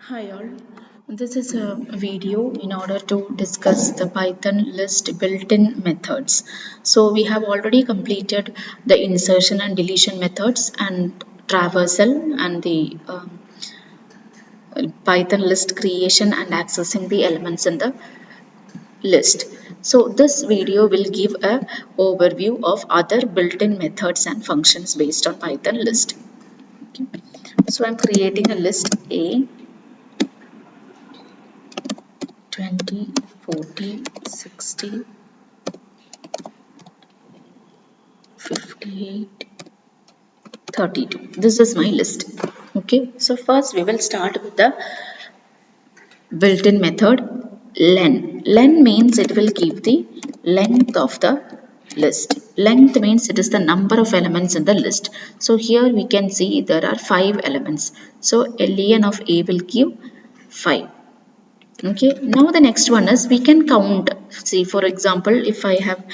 Hi all, this is a video in order to discuss the Python list built-in methods. So we have already completed the insertion and deletion methods and traversal and the Python list creation and accessing the elements in the list. So this video will give a overview of other built-in methods and functions based on Python list. Okay. So I'm creating a list A 20, 40, 60, 58, 32. This is my list. Okay, so first we will start with the built-in method len. Len means it will give the length of the list. Length means it is the number of elements in the list. So here we can see there are 5 elements. So len of A will give 5. Okay, now the next one is we can count. See, for example, if I have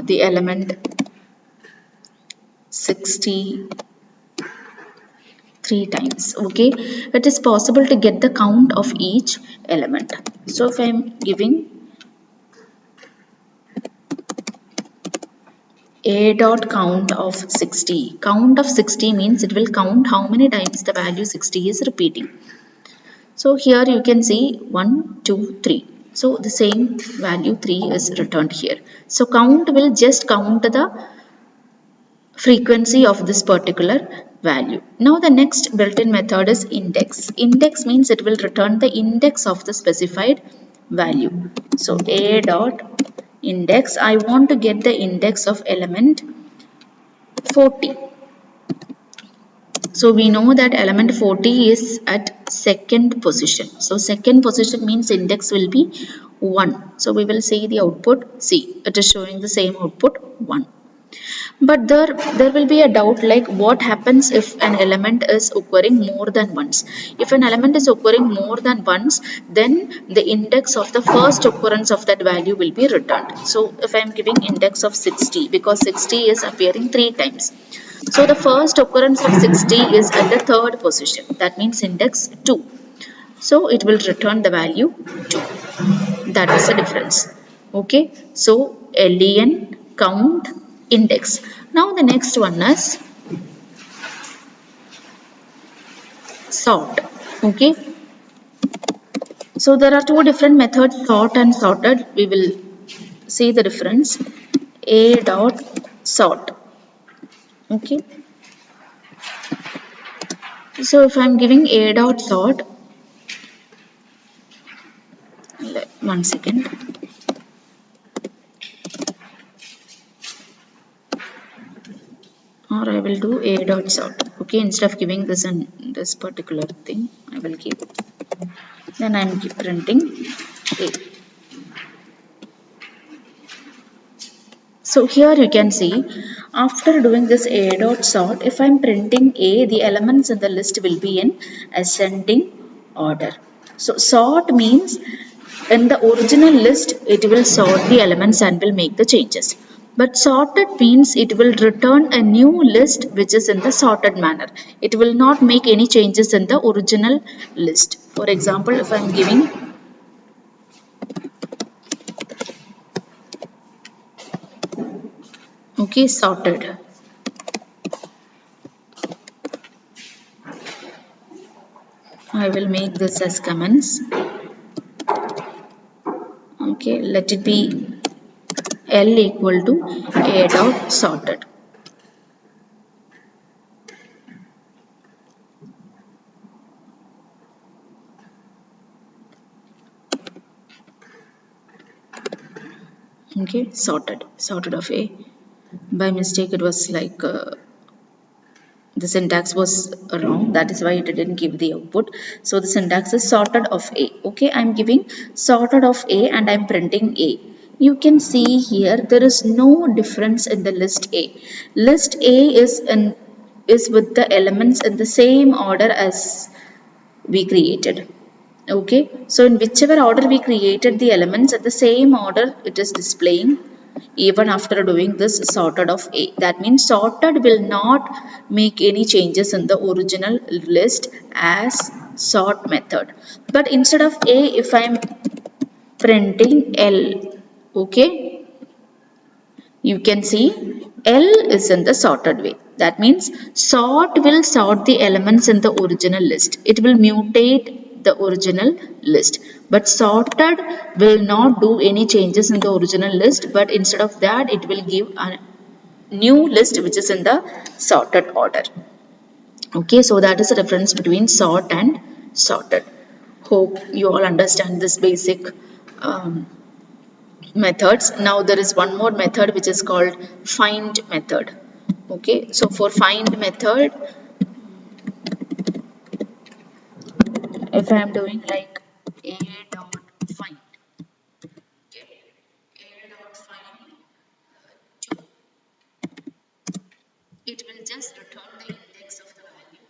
the element 63 times, okay, it is possible to get the count of each element. So if I am giving a dot count of 60, count of 60 means it will count how many times the value 60 is repeating. So here you can see 1, 2, 3. So the same value 3 is returned here. So count will just count the frequency of this particular value. Now the next built-in method is index. Index means it will return the index of the specified value. So a dot index, I want to get the index of element 40. So we know that element 40 is at second position. So second position means index will be 1. So we will see the output. See, it is showing the same output 1. But there will be a doubt like what happens if an element is occurring more than once. If an element is occurring more than once, then the index of the first occurrence of that value will be returned. So if I am giving index of 60, because 60 is appearing 3 times. So the first occurrence of 60 is at the third position. That means index 2. So it will return the value 2. That is the difference. Okay. So len count index. Now the next one is sort. Okay. So there are two different methods, sort and sorted. We will see the difference. A dot sort. Okay. So if I am giving a dot sort, one second. Or I will do a dot sort. Okay, instead of giving this and this particular thing, I will keep. Then I am printing a. So here you can see, after doing this a dot sort, if I am printing a, the elements in the list will be in ascending order. So sort means in the original list, it will sort the elements and will make the changes. But sorted means it will return a new list which is in the sorted manner. It will not make any changes in the original list. For example, if I am giving okay, sorted. I will make this as comments. Okay, let it be L equal to A dot sorted. Okay, sorted of A. By mistake, it was like the syntax was wrong. That is why it didn't give the output. So the syntax is sorted of A. Okay, I'm giving sorted of A and I'm printing A. You can see here there is no difference in the list A. List A is with the elements in the same order as we created. Okay, so in whichever order we created the elements, at the same order it is displaying even after doing this sorted of A. That means sorted will not make any changes in the original list as sort method. But instead of A, if I am printing L, okay, you can see L is in the sorted way. That means sort will sort the elements in the original list. It will mutate the original list. But sorted will not do any changes in the original list, but instead of that, it will give a new list which is in the sorted order. Okay, so that is the difference between sort and sorted. Hope you all understand this basic methods. Now there is one more method which is called find method. Okay, so for find method, if I am doing like a dot find, okay, a dot find 2, it will just return the index of the value.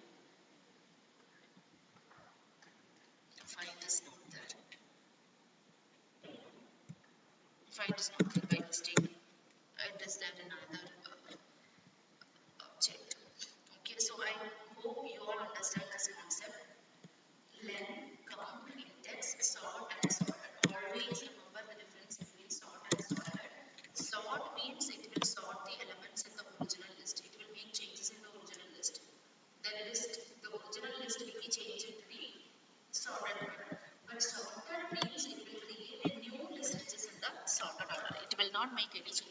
Find is not there. Find is not there by mistake. It is there in another object. Okay, so I hope you all understand this concept. Len, count, index, sort and sorted. Always remember the difference between sort and sorted. Sort means it will sort the elements in the original list. It will make changes in the original list. The original list will be changed into the sorted order. But sorted means it will create a new list which is in the sorted order. It will not make any changes.